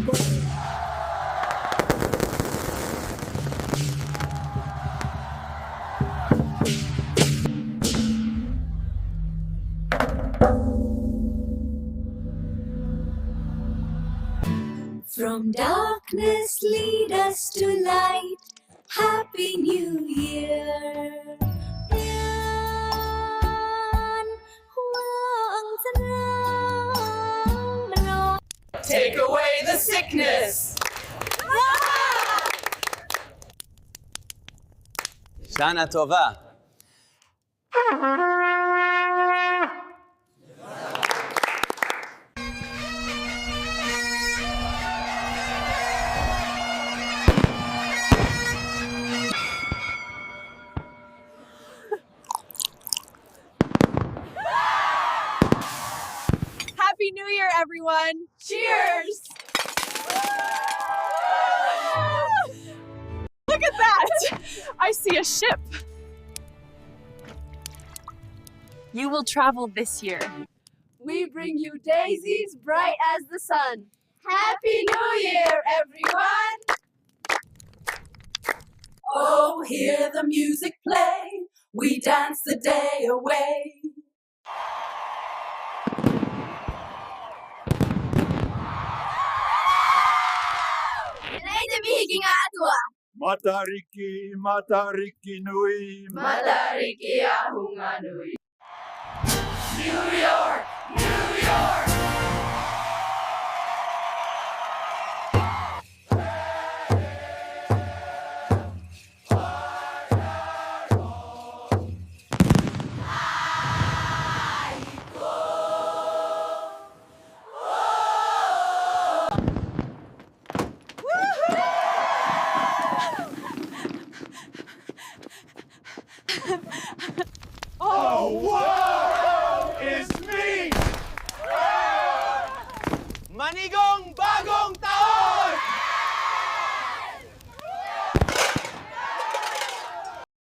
From darkness lead us to light. Happy New Year. Take away the sickness. Shana Tova. Happy New Year, everyone. Cheers. Look at that. I see a ship. You will travel this year. We bring you daisies bright as the sun. Happy New Year, everyone. Oh, hear the music play. We dance the day away. Matariki nui. Matariki ahunga nui. New York, New York.